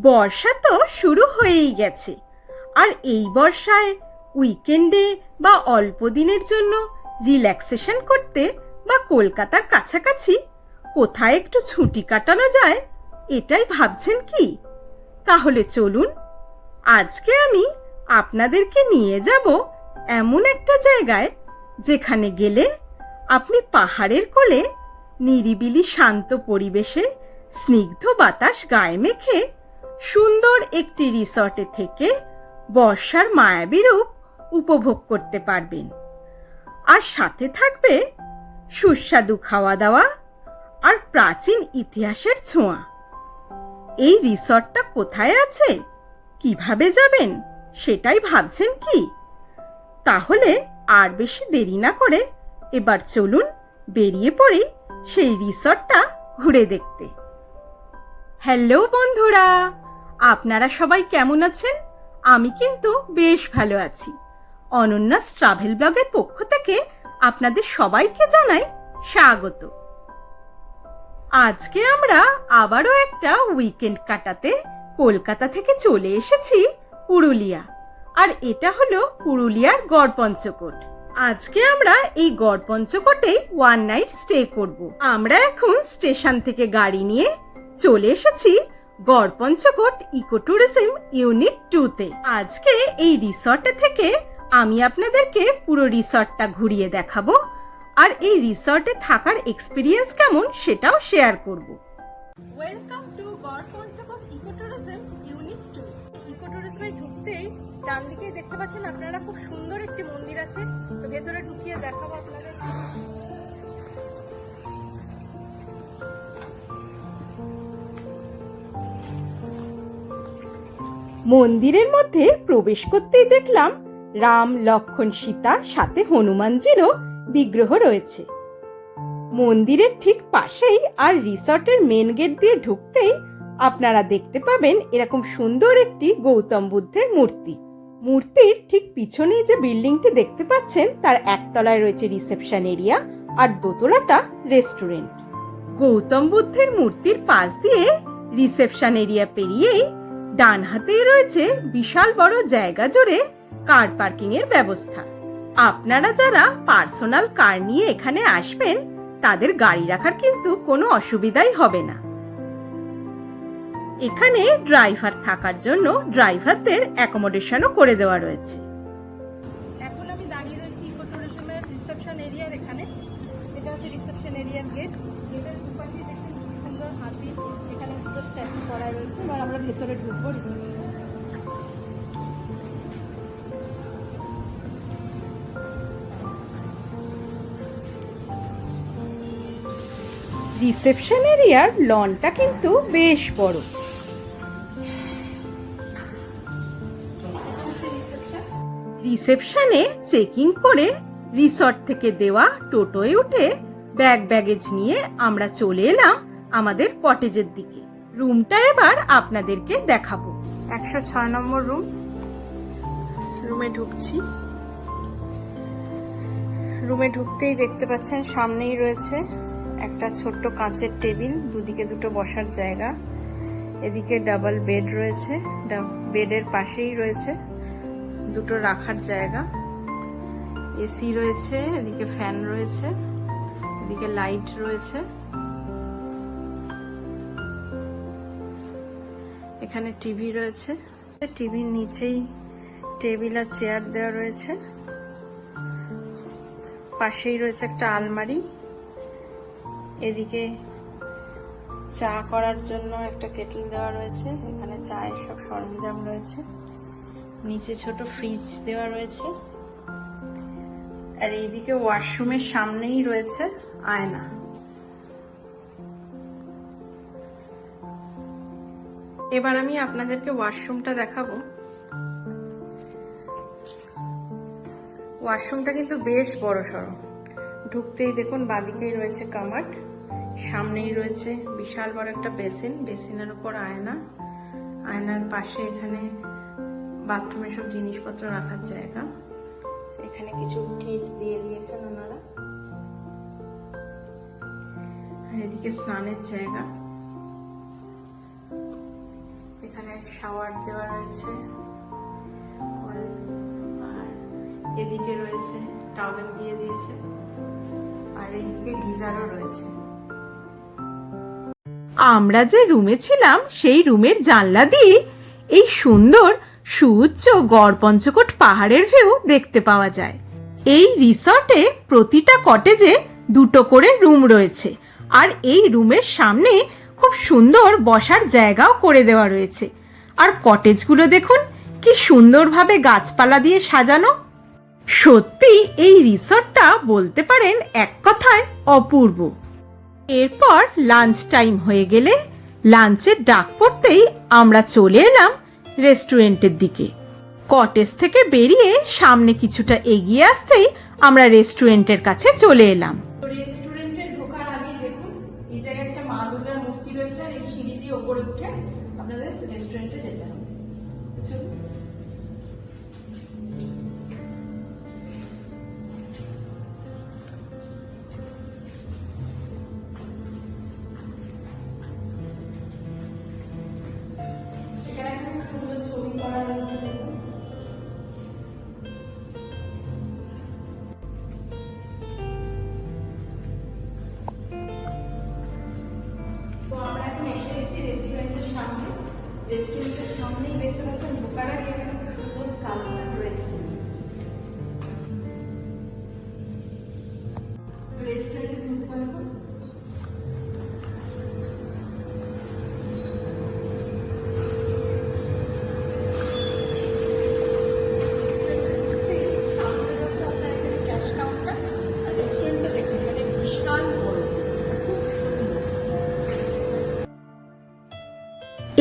বর্ষা তো শুরু হয়েই গেছে, আর এই বর্ষায় উইকেন্ডে বা অল্প দিনের জন্য রিল্যাক্সেশন করতে বা কলকাতার কাছাকাছি কোথায় একটু ছুটি কাটানো যায় এটাই ভাবছেন কি? তাহলে চলুন, আজকে আমি আপনাদেরকে নিয়ে যাব এমন একটা জায়গায় যেখানে গেলে আপনি পাহাড়ের কোলে নিরিবিলি শান্ত পরিবেশে স্নিগ্ধ বাতাস গায়ে মেখে সুন্দর একটি রিসর্টে থেকে বর্ষার মায়াবী রূপ উপভোগ করতে পারবেন। আর সাথে থাকবে সুস্বাদু খাওয়া দাওয়া আর প্রাচীন ইতিহাসের ছোঁয়া। এই রিসর্টটা কোথায় আছে, কিভাবে যাবেন সেটাই ভাবছেন কি? তাহলে আর বেশি দেরি না করে এবার চলুন বেরিয়ে পড়ি সেই রিসর্টটা ঘুরে দেখতে। হ্যালো বন্ধুরা, আপনারা সবাই কেমন আছেন? আমি কিন্তু বেশ ভালো আছি। অনন্যাস ট্রাভেল ব্লগের পক্ষ থেকে আপনাদের সবাইকে জানাই স্বাগত। আজকে আমরা আবারও একটা উইকেন্ড কাটাতে কলকাতা থেকে চলে এসেছি পুরুলিয়া, আর এটা হলো পুরুলিয়ার গড়পঞ্চকোট। আজকে আমরা এই গড়পঞ্চকোটেই ওয়ান নাইট স্টে করব। আমরা এখন স্টেশন থেকে গাড়ি নিয়ে চলে এসেছি গড়পঞ্চকোট ইকো ট্যুরিজম ইউনিট 2-তে। আজকে এই রিসর্টে থেকে আমি আপনাদেরকে পুরো রিসর্টটা ঘুরিয়ে দেখাবো, আর এই রিসর্টে থাকার এক্সপিরিয়েন্স কেমন সেটাও শেয়ার করব। Welcome to Garpanchkot eco tourism unit 2। Eco ট্যুরিজমে ঢুকতেই ডান দিকেই দেখতে পাচ্ছেন আপনারা খুব সুন্দর একটি মন্দির আছে, তো ভেতরে ঢুকিয়ে দেখাবো আপনাদের। মন্দিরের মধ্যে প্রবেশ করতেই দেখলাম রাম, লক্ষ্মণ, সীতা, সাথে হনুমানজিরও বিগ্রহ রয়েছে। মন্দিরের ঠিক পাশেই আর রিসর্টের মেন গেট দিয়ে ঢুকতেই আপনারা দেখতে পাবেন এরকম সুন্দর একটি গৌতম বুদ্ধের মূর্তি। মূর্তির ঠিক পিছনেই যে বিল্ডিংটি দেখতে পাচ্ছেন তার একতলায় রয়েছে রিসেপশন এরিয়া, আর দোতলাটা রেস্টুরেন্ট। গৌতম বুদ্ধের মূর্তির পাশ দিয়ে রিসেপশন এরিয়া পেরিয়েই ডান হাতেই রয়েছে বিশাল বড় জায়গা জুড়ে কার পার্কিং এর ব্যবস্থা। আপনারা যারা পার্সোনাল কার নিয়ে এখানে আসবেন তাদের গাড়ি রাখার কিন্তু কোনো অসুবিধাই হবে না। এখানে ড্রাইভার থাকার জন্য ড্রাইভারদের অ্যাকোমোডেশনও করে দেওয়া রয়েছে। এখন আমি দাঁড়িয়ে রয়েছি ইকো ট্যুরিজমের রিসেপশন এরিয়ার এখানে। এটা হচ্ছে রিসেপশন এরিয়ার গেট। গেটের দুপাশে দেখুন সুন্দর হাতি, এখানে দুটো স্ট্যাচু করা রয়েছে। এবার আমরা ভেতরে ঢুকবো। রিসেপশন এরিয়ার লনটা কিন্তু বেশ বড়। রিসেপশনে চেকিং করে রিসর্ট থেকে দেওয়া টোটোয় উঠে ব্যাগেজ নিয়ে আমরা চলে এলাম আমাদের কটেজের দিকে। রুমটা এবার আপনাদেরকে দেখাবো। 106 নম্বর রুম। রুমে ঢুকছি। রুমে ঢুকতেই দেখতে পাচ্ছেন সামনেই রয়েছে একটা ছোট্ট কাঁচের টেবিল, দুদিকে দুটো বসার জায়গা, এদিকে ডাবল বেড রয়েছে, বেডের পাশেই রয়েছে দুটো রাখার জায়গা, এসি রয়েছে, এদিকে ফ্যান রয়েছে, এদিকে লাইট রয়েছে, এখানে টিভি রয়েছে, টিভির নিচেই টেবিল আর চেয়ার দেওয়া রয়েছে, পাশেই রয়েছে একটা আলমারি, এদিকে চা করার জন্য একটা কেটল দেওয়া রয়েছে, এখানে চায়ের সব সরঞ্জাম রয়েছে, নিচে ছোট ফ্রিজ দেওয়া রয়েছে, আর এইদিকে ওয়াশরুমের সামনেই রয়েছে আয়না। এবার আমি আপনাদেরকে ওয়াশরুমটা দেখাবো। ওয়াশরুমটা কিন্তু বেশ বড়সড়। ঢুকতেই দেখুন বাঁদিকেই রয়েছে কামাট, সামনেই রয়েছে বিশাল বড় একটা বেসিন, বেসিনের উপর আয়না, আয়নার পাশে এখানে বাথরুমে সব জিনিসপত্র রাখার জায়গা, এখানে কিছু টিপ দিয়ে দিয়েছেন ওনারা, আর এদিকে স্নানের জায়গা, এখানে শাওয়ার দেওয়া রয়েছে, আর এদিকে রয়েছে টাওয়েল দিয়ে দিয়েছে, আর এদিকে গিজারও রয়েছে। আমরা যে রুমে ছিলাম সেই রুমের জানলা দিয়ে এই সুন্দর সুউচ্চ গড়পঞ্চকোট পাহাড়ের ভিউ দেখতে পাওয়া যায়। এই রিসর্টে প্রতিটা কটেজে 2টো করে রুম রয়েছে, আর এই রুমের সামনে খুব সুন্দর বসার জায়গাও করে দেওয়া রয়েছে। আর কটেজগুলো দেখুন কি সুন্দরভাবে গাছপালা দিয়ে সাজানো। সত্যি এই রিসর্টটা বলতে পারেন এক কথায় অপূর্ব। এরপর লাঞ্চ টাইম হয়ে গেলে লাঞ্চের ডাক পড়তেই আমরা চলে এলাম রেস্টুরেন্টের দিকে। কটেজ থেকে বেরিয়ে সামনে কিছুটা এগিয়ে আসতেই আমরা রেস্টুরেন্টের কাছে চলে এলাম। রেস্টুরেন্টে ঢোকার আগেই দেখুন এই জায়গায় একটা মা দুর্গার মূর্তি রয়েছে, আর এই সিঁড়ি দিয়ে ওপরে উঠে আপনাদের রেস্টুরেন্টে যেতে হবে। এখানে একটা সুন্দর ছবি করা রয়েছে দেখুন। তো আমরা এখন এসে গেছি রেস্টুরেন্টের সামনে। রেস্টুরেন্টের সামনেই দেখতে পাচ্ছেন ঢোকার আগে এখানে সুন্দর স্কাল্পচার রয়েছে। রেস্টুরেন্টে ঢুকবো এখন।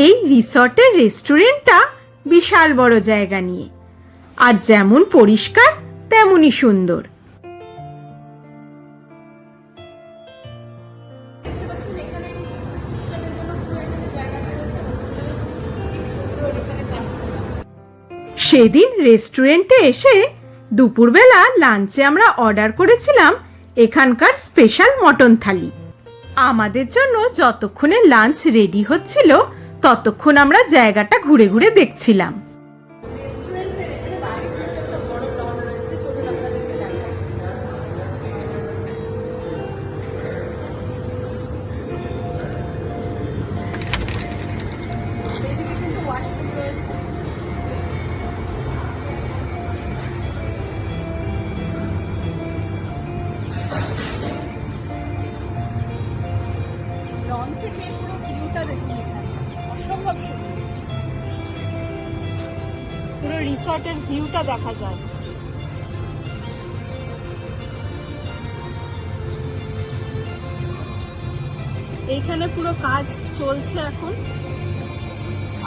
এই রিসর্টের রেস্টুরেন্টটা বিশাল বড় জায়গা নিয়ে, আর যেমন পরিষ্কার তেমনই সুন্দর। সেদিন রেস্টুরেন্টে এসে দুপুরবেলা লাঞ্চে আমরা অর্ডার করেছিলাম এখানকার স্পেশাল মটন থালি। আমাদের জন্য যতক্ষণে লাঞ্চ রেডি হচ্ছিল ততক্ষণ আমরা জায়গাটা ঘুরে ঘুরে দেখছিলাম। পুরো রিসর্টের ভিউটা দেখা যায়। এইখানে পুরো কাজ চলছে এখন।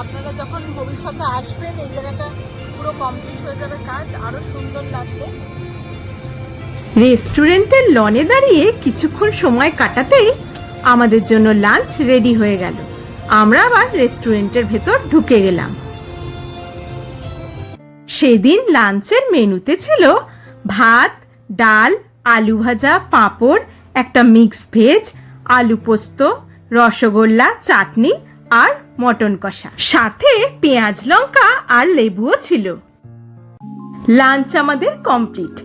আপনারা যখন ভবিষ্যতে আসবেন এই জায়গাটা পুরো কমপ্লিট হয়ে যাবে কাজ, আরো সুন্দর লাগবে। রেস্টুরেন্টের লনে দাঁড়িয়ে কিছুক্ষণ সময় কাটাতেই আমাদের জন্য লাঞ্চ রেডি হয়ে গেল। আমরা আবার রেস্টুরেন্টের ভেতর ঢুকে গেলাম। সেদিন লাঞ্চের মেনুতে ছিল ভাত, ডাল, আলু ভাজা, পাঁপড়, একটা মিক্স ভেজ, আলু পোস্ত, রসগোল্লা, চাটনি আর মটন কষা, সাথে পেঁয়াজ লঙ্কা আর লেবুও ছিল। লাঞ্চ আমাদের কমপ্লিট।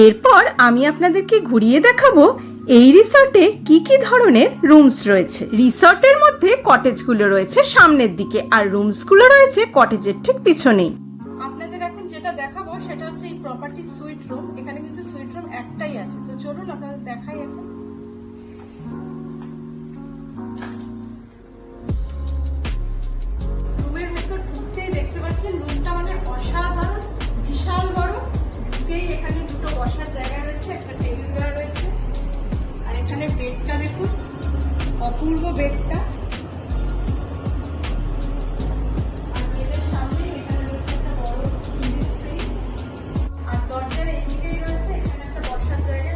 এরপর আমি আপনাদেরকে ঘুরিয়ে দেখাবো এই রিসর্টে কি কি ধরনের রুমস রয়েছে। রিসর্টের মধ্যে কটেজগুলো রয়েছে সামনের দিকে, আর রুমসগুলো রয়েছে কটেজের ঠিক পিছনেই। আপনাদের এখন যেটা দেখাবো সেটা হচ্ছে এই প্রপার্টি সুইট রুম। এখানে কিন্তু সুইট রুম একটাই আছে, তো চলুন আপনাদের দেখাই এখন। রুমের ভেতর ঢুকতেই দেখতে পাচ্ছেন রুমটা মানে অসাধারণ, বিশাল বড়। ঢুকেই এখানে 2টো বসার জায়গা রয়েছে, একটা টেবিল দেওয়া রয়েছে, আর এখানে বেডটা দেখুন, অপূর্ব বেডটা। আর বেডের সামনে এখানে রয়েছে একটা বড় টিভি স্ক্রিন, আর দরজার এইদিকেই রয়েছে এখানে একটা বসার জায়গা,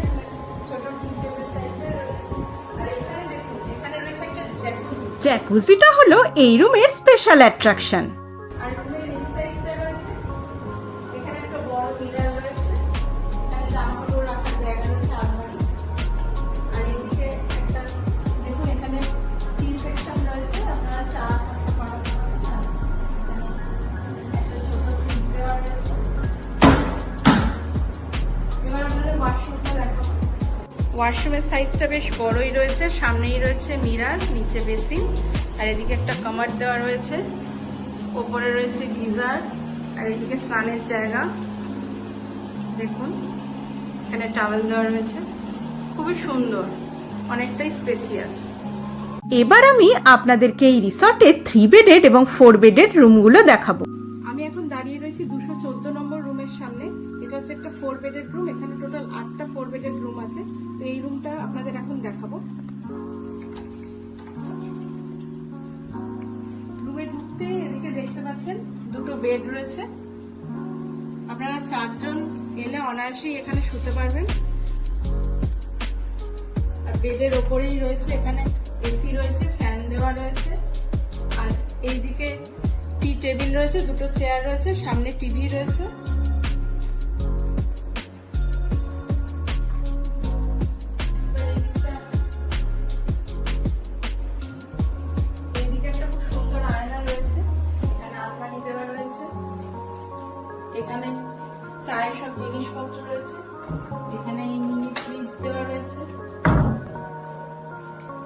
ছোট টি টেবিল টাইপের রয়েছে। আর এখানে দেখুন এখানে রয়েছে একটা জ্যাকুজি। জ্যাকুজিটা হলো এই রুমের স্পেশাল অ্যাট্রাকশন। আর রুমের এই সাইডটা রয়েছে, এখানে একটা বড় মিরর রয়েছে, এখানে জামাকাপড় রাখার জায়গা রয়েছে, আলমারি। আর এদিকে একটা দেখুন এখানে টি সেকশন রয়েছে, আপনারা চা খেতে পারেন। ওয়াশরুমের সাইজটা বেশ বড়ই রয়েছে, সামনেই রয়েছে মিরার, নিচে বেসিন, আর এদিকে একটা কামার দেওয়া রয়েছে, ওপরে রয়েছে গিজার, আর এদিকে স্নানের জায়গা। দেখুন এখানে টাওয়েল দেওয়া রয়েছে, খুবই সুন্দর, অনেকটাই স্পেসিয়াস। এবার আমি আপনাদেরকে এই রিসর্টে 3 বেডেড এবং 4 বেডেড রুমগুলো দেখাবো। আমি এখন দাঁড়িয়ে রয়েছি 214 নম্বর রুমের সামনে। এটা হচ্ছে একটা 4 বেডেড রুম, এখানে টোটাল 8টা 4 বেডেড রুম আছে। তো এই রুমটা আপনাদের এখন দেখাবো। রুমে ঢুকতে এদিকে দেখতে পাচ্ছেন দুটো বেড রয়েছে, আপনারা 4 জন এলে অনায়াসেই এখানে শুতে পারবেন। আর বেডের ওপরেই রয়েছে এখানে এসি রয়েছে, ফ্যান দেওয়া রয়েছে, আর এইদিকে টি টেবিল রয়েছে, দুটো চেয়ার রয়েছে, সামনে টিভি রয়েছে। এইদিকে একটা খুব সুন্দর আয়না রয়েছে, এখানে আলমারি দেওয়া রয়েছে, এখানে চায়ের সব জিনিসপত্র রয়েছে, এখানে মিনি ফ্রিজ দেওয়া রয়েছে।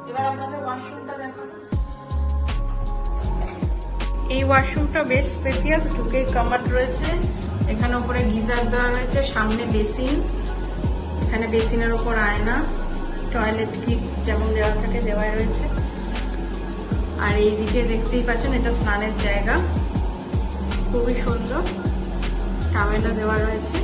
এবার আপনাদের ওয়াশরুমটা দেখাবো। এই ওয়াশরুমটা বেশ স্পেসিয়াস, ঢুকে কামার রয়েছে, এখানে উপরে গিজার দেওয়া রয়েছে, সামনে বেসিন, এখানে বেসিনের উপর আয়না, টয়লেট কিট যেমন দেওয়া থাকে দেওয়া রয়েছে। আর এইদিকে দেখতেই পাচ্ছেন এটা স্নানের জায়গা, খুবই সুন্দর, টাওয়েলও দেওয়া রয়েছে।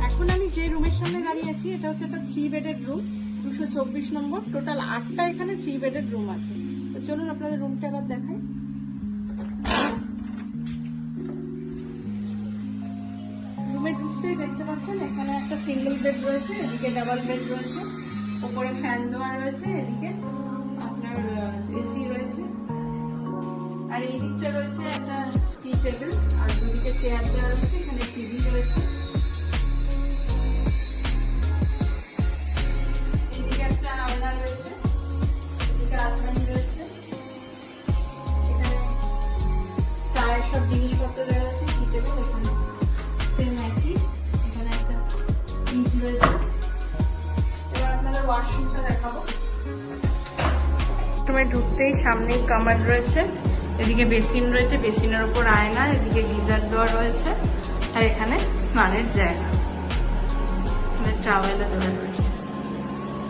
এখন আমি যে রুমের সামনে দাঁড়িয়ে আছি এটা হচ্ছে একটা 3 বেডেড রুম, 224 নম্বর। টোটাল 8টা এখানে 3 বেডেড রুম আছে। তো চলুন আপনাদের রুমটা এবার দেখাই। রুমে ঢুকতেই দেখতে পাচ্ছেন এখানে একটা সিঙ্গেল বেড রয়েছে, এদিকে ডাবল বেড রয়েছে, উপরে ফ্যান দেওয়া রয়েছে, এদিকে আপনার এসি রয়েছে, আর এই দিকটা রয়েছে একটা টি টেবিল, আর দুদিকে চেয়ার দেওয়া রয়েছে, এখানে টিভি রয়েছে। এদিকে একটা আয়না রয়েছে, এদিকে আলমারি রয়েছে, এখানে চায়ের সব জিনিসপত্র দেওয়া আছে, টি টেবিল, এখানে সেম একই, এখানে একটা ফ্রিজ রয়েছে। এবার আপনাদের ওয়াশরুমটা দেখাবো। ওয়াশরুমে ঢুকতেই সামনেই কামার রয়েছে, এদিকে বেসিন রয়েছে, বেসিনের উপর আয়না, এদিকে গিজার দেওয়া রয়েছে, আর এখানে স্নানের জায়গা, এখানে টাওয়েলও দেওয়া রয়েছে।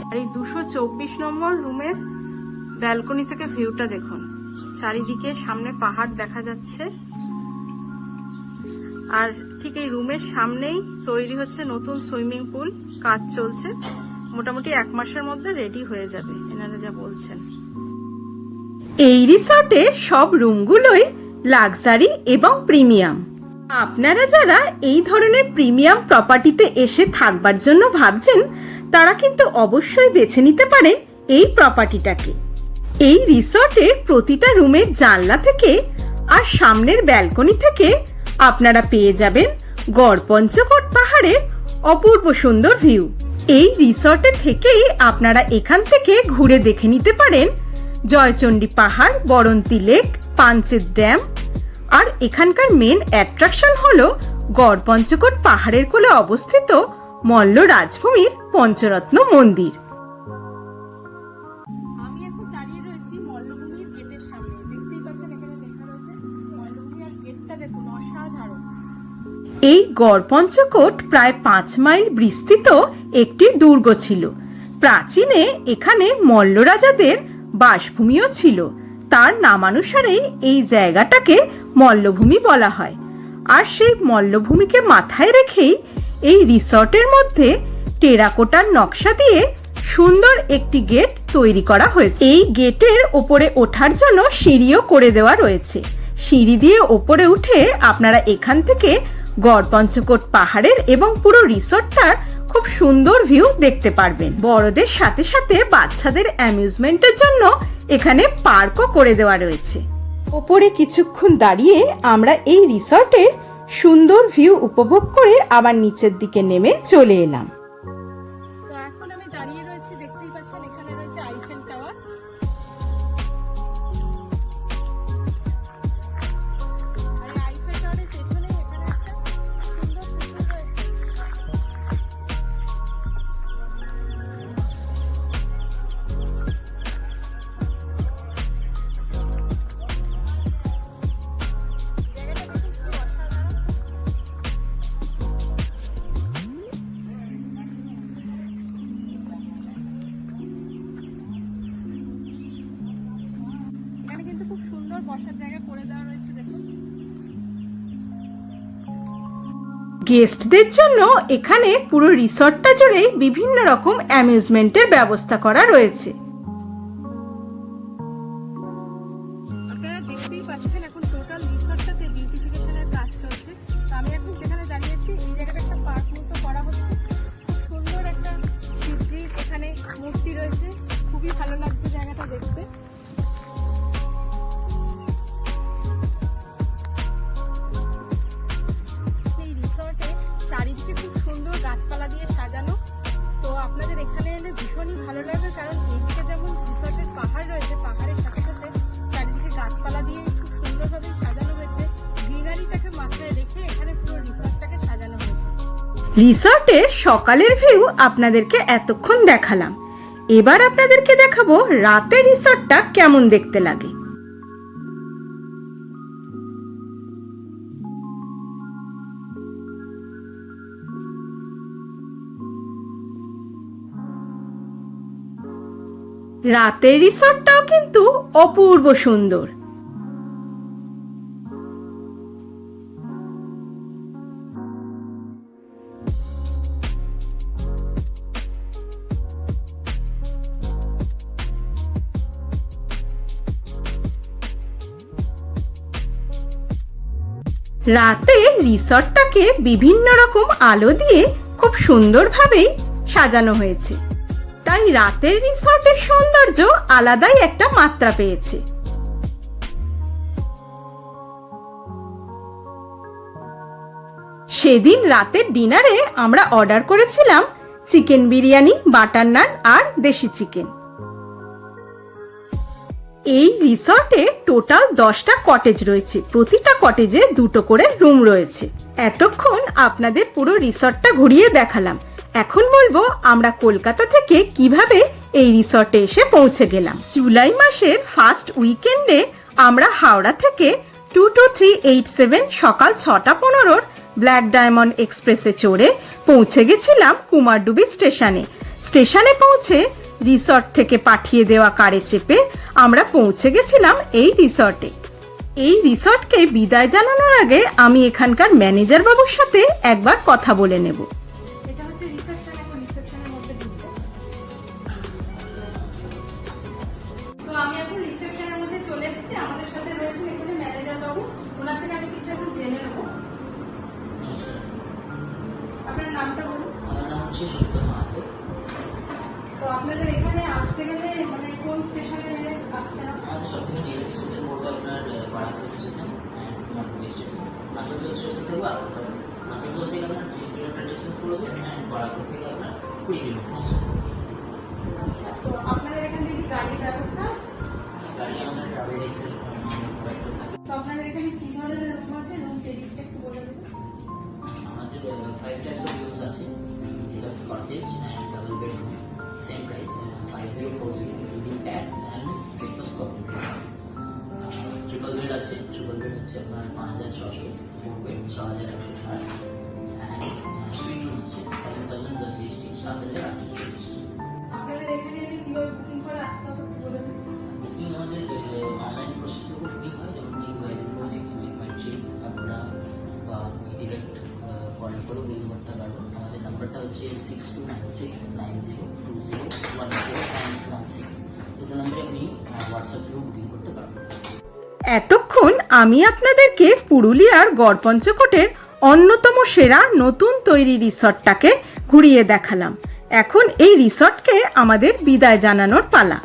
আর এই 224 নম্বর রুমের ব্যালকনি থেকে ভিউটা দেখুন, চারিদিকে সামনে পাহাড় দেখা যাচ্ছে। আর ঠিক এই রুমের সামনেই তৈরি হচ্ছে নতুন সুইমিং পুল, কাজ চলছে, মোটামুটি 1 মাসের মধ্যে রেডি হয়ে যাবে এনারা যা বলছেন। এই রিসর্টে সব রুমগুলোই লাক্সারি এবং প্রিমিয়াম। আপনারা যারা এই ধরনের প্রিমিয়াম প্রপার্টিতে এসে থাকবার জন্য ভাবছেন তারা কিন্তু অবশ্যই বেছে নিতে পারেন এই প্রপার্টিটাকে। এই রিসর্টের প্রতিটা রুমের জানলা থেকে আর সামনের ব্যালকনি থেকে আপনারা পেয়ে যাবেন গড়পঞ্চকোট পাহাড়ের অপূর্ব সুন্দর ভিউ। এই রিসর্টে থেকেই আপনারা এখান থেকে ঘুরে দেখে নিতে পারেন জয়চণ্ডী পাহাড়, বরন্তি লেক, পাঞ্চেত ড্যাম, আর এখানকার মেন অ্যাট্রাকশন হলো গড়পঞ্চকোট পাহাড়ের কোলে অবস্থিত মল্ল রাজভূমির পঞ্চরত্ন মন্দির। আমি এখন দাঁড়িয়ে রয়েছি মল্লভূমির গেটের সামনে, দেখতেই পাচ্ছেন এখানে লেখা রয়েছে মল্লভূমি, আর গেটটা দেখুন অসাধারণ। এই গড়পঞ্চকোট প্রায় 5 মাইল বিস্তৃত একটি দুর্গ ছিল। প্রাচীনে এখানে মল্ল রাজাদের বাসভূমিও ছিল, তার নামানুসারেই এই জায়গাটাকে মল্লভূমি বলা হয়। আর সেই মল্লভূমিকে মাথায় রেখেই এই রিসর্টের মধ্যে টেরাকোটার নকশা দিয়ে সুন্দর একটি গেট তৈরি করা হয়েছে। এই গেটের ওপরে ওঠার জন্য সিঁড়িও করে দেওয়া রয়েছে। সিঁড়ি দিয়ে ওপরে উঠে আপনারা এখান থেকে গড়পঞ্চকোট পাহাড়ের এবং পুরো রিসর্টটার খুব সুন্দর ভিউ দেখতে পারবেন। বড়দের সাথে সাথে বাচ্চাদের অ্যামিউজমেন্টের জন্য এখানে পার্কও করে দেওয়া রয়েছে। ওপরে কিছুক্ষণ দাঁড়িয়ে আমরা এই রিসর্টের সুন্দর ভিউ উপভোগ করে আবার নিচের দিকে নেমে চলে এলাম। তো এখন আমি দাঁড়িয়ে রয়েছি, দেখতেই পাচ্ছেন এখানে রয়েছে আইফেল টাওয়ার। আর এই আইফেল টাওয়ারের পেছনে এখানে একটা সুন্দর পুকুর রয়েছে। গেস্টদের জন্য এখানে পুরো রিসর্টটা জুড়ে বিভিন্ন রকম অ্যামিউজমেন্টের ব্যবস্থা করা রয়েছে। আপনারা দেখতেই পাচ্ছেন এখন টোটাল রিসর্টটাতে বিউটিফিকেশনের কাজ চলছে। তো আমি এখন যেখানে দাঁড়িয়েছি এই জায়গাটা একটা পার্ক মতো করা হচ্ছে। খুব সুন্দর একটা শিবজির এখানে মূর্তি রয়েছে, খুবই ভালো লাগছে জায়গাটা দেখতে। এই রিসর্টে চারিদিকে খুব সুন্দর গাছপালা দিয়ে সাজানো। তো আপনাদের এখানে এলে ভীষণই ভালো লাগবে, কারণ এইদিকে যেমন রিসর্টের পাহাড় রয়েছে, পাহাড়ের সাথে সাথে চারিদিকে গাছপালা দিয়ে খুব সুন্দরভাবে সাজানো হয়েছে। গ্রিনারিটাকে মাথায় রেখে এখানে পুরো রিসর্টটাকে সাজানো হয়েছে। রিসর্টে সকালের ভিউ আপনাদেরকে এতক্ষণ দেখালাম, এবার আপনাদেরকে দেখাবো রাতে রিসর্টটা কেমন দেখতে লাগে। রাতের রিসর্টটাও কিন্তু অপূর্ব সুন্দর। রাতে রিসর্টটাকে বিভিন্ন রকম আলো দিয়ে খুব সুন্দরভাবেই সাজানো হয়েছে, তাই রাতের রিসর্টের সৌন্দর্য আলাদাই একটা মাত্রা পেয়েছে। সেদিন রাতের ডিনারে আমরা অর্ডার করেছিলাম চিকেন বিরিয়ানি, বাটার নান আর দেশি চিকেন। এই রিসর্টে টোটাল 10টা কটেজ রয়েছে, প্রতিটা কটেজে 2টো করে রুম রয়েছে। এতক্ষণ আপনাদের পুরো রিসর্টটা ঘুরিয়ে দেখালাম, এখন বলবো আমরা কলকাতা থেকে কিভাবে এই রিসর্টে এসে পৌঁছে গেলাম। জুলাই মাসের ফার্স্ট উইকেন্ডে আমরা হাওড়া থেকে 22387 সকাল 6:15 ব্ল্যাক ডায়মন্ড এক্সপ্রেসে চড়ে পৌঁছে গেছিলাম কুমারডুবি স্টেশনে। স্টেশনে পৌঁছে রিসর্ট থেকে পাঠিয়ে দেওয়া কারে চেপে আমরা পৌঁছে গেছিলাম এই রিসর্টে। এই রিসর্টকে বিদায় জানানোর আগে আমি এখানকার ম্যানেজার বাবুর সাথে একবার কথা বলে নেব। এটা হচ্ছে রিসেপশন, এখন রিসেপশনের মধ্যে ঢুকবো। তো আমি এখন রিসেপশনের মধ্যে চলে এসেছি, আমাদের সাথে রয়েছেন এখানে ম্যানেজার বাবু, ওনার থেকে আমি কিছু এখন জেনে নেবো। আপনার নামটা বলুন। আমার নাম হচ্ছে সুব্রত মাহাতো। তো আপনাদের এখানে আসতে গেলে মানে কোন স্টেশনে আসতে হবে? আমাদের সব থেকে নিয়ারেস্ট স্টেশন পড়বে আপনার Barrackpore station and Kumartuli station. Asansol station থেকেও আসতে পারবেন। আসানসোল থেকে আপনার 30 কিলোমিটার ডিস্টেন্স পড়বে অ্যান্ড বারাকপুর থেকে আপনার 20 কিলোমিটার। আচ্ছা, তো আপনাদের এখান থেকে কি গাড়ির ব্যবস্থা আছে? গাড়ি আমাদের ট্রাভেল এক্সেল প্রোভাইড করে থাকে। তো আপনাদের এখানে কি ধরনের রুম আছে, রুম ক্রেডিটটা একটু বলে দেবেন। আমাদের 5 টাইপস অফ রুমস আছে, deluxe cottage and double bedroom, same price 5040 including tax and breakfast complimentary. Triple bed আছে, ট্রিপল বেড হচ্ছে আপনার 5600, 4 বেড 6160 অ্যান্ড সুইট রুম হচ্ছে 7000 + GST 7840। আপনাদের এখানে এলে কিভাবে বুকিং করে আসতে হবে একটু বলে দেবেন। বুকিং আমাদের অনলাইন প্রসেস থেকে বুকিং হয়, যেমন কি মেট্রিক আপনারা বা ডিরেক্ট কল করে বুকিং করতে পারবো। আমাদের নাম্বারটা হচ্ছে 629690201416। দুটো নাম্বারে আপনি হোয়াটসঅ্যাপ থ্রু বুকিং করতে পারবেন। এতক্ষণ আমি আপনাদেরকে পুরুলিয়ার গড়পঞ্চকোটের অন্যতম সেরা নতুন তৈরি রিসর্টটাকে ঘুরিয়ে দেখালাম। এখন এই রিসর্টকে আমাদের বিদায় জানানোর পালা।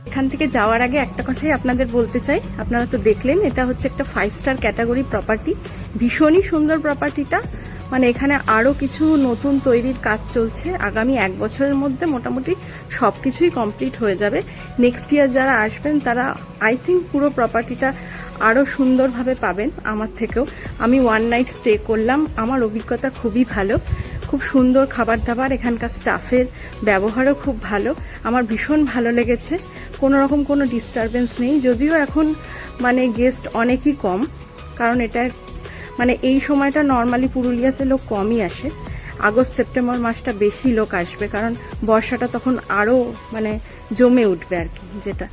এখান থেকে যাওয়ার আগে একটা কথাই আপনাদের বলতে চাই, আপনারা তো দেখলেন এটা হচ্ছে একটা 5 স্টার ক্যাটাগরি প্রপার্টি। ভীষণই সুন্দর প্রপার্টিটা, মানে এখানে আরও কিছু নতুন তৈরির কাজ চলছে। আগামী 1 বছরের মধ্যে মোটামুটি সব কিছুই কমপ্লিট হয়ে যাবে। নেক্সট ইয়ার যারা আসবেন তারা আই থিঙ্ক পুরো প্রপার্টিটা আরও সুন্দরভাবে পাবেন আমার থেকেও। আমি 1 নাইট স্টে করলাম, আমার অভিজ্ঞতা খুবই ভালো। খুব সুন্দর খাবার দাবার, এখানকার স্টাফের ব্যবহারও খুব ভালো, আমার ভীষণ ভালো লেগেছে। কোনো রকম কোনো ডিস্টারবেন্স নেই, যদিও এখন মানে গেস্ট অনেকই কম, কারণ এটা মানে এই সময়টা নর্মালি পুরুলিয়াতে লোক কমই আসে। আগস্ট সেপ্টেম্বর মাসটা বেশি লোক আসবে, কারণ বর্ষাটা তখন আরও মানে জমে উঠবে আর কি যেটা।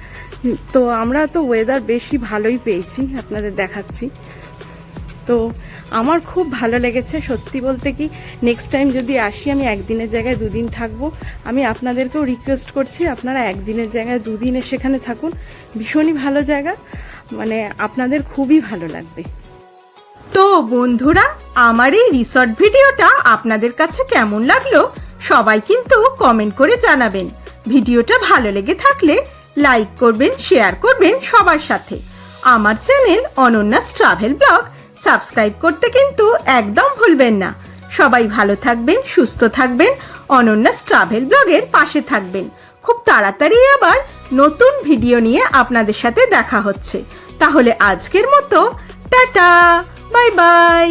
তো আমরা তো ওয়েদার বেশি ভালোই পেয়েছি, আপনাদের দেখাচ্ছি। তো আমার খুব ভালো লেগেছে। সত্যি বলতে কি, নেক্সট টাইম যদি আসি আমি একদিনের জায়গায় 2 দিন থাকবো। আমি আপনাদেরকেও রিকোয়েস্ট করছি আপনারা একদিনের জায়গায় 2 দিনে সেখানে থাকুন। ভীষণই ভালো জায়গা, মানে আপনাদের খুবই ভালো লাগবে। তো বন্ধুরা, আমার এই রিসর্ট ভিডিওটা আপনাদের কাছে কেমন লাগলো সবাই কিন্তু কমেন্ট করে জানাবেন। ভিডিওটা ভালো লেগে থাকলে লাইক করবেন, শেয়ার করবেন সবার সাথে। আমার চ্যানেল অনন্যাস ট্রাভেল ব্লগ সাবস্ক্রাইব করতে কিন্তু একদম ভুলবেন না। সবাই ভালো থাকবেন, সুস্থ থাকবেন, অনন্যাস ট্রাভেল ব্লগের পাশে থাকবেন। খুব তাড়াতাড়ি আবার নতুন ভিডিও নিয়ে আপনাদের সাথে দেখা হচ্ছে। তাহলে আজকের মতো টাটা, বাই বাই।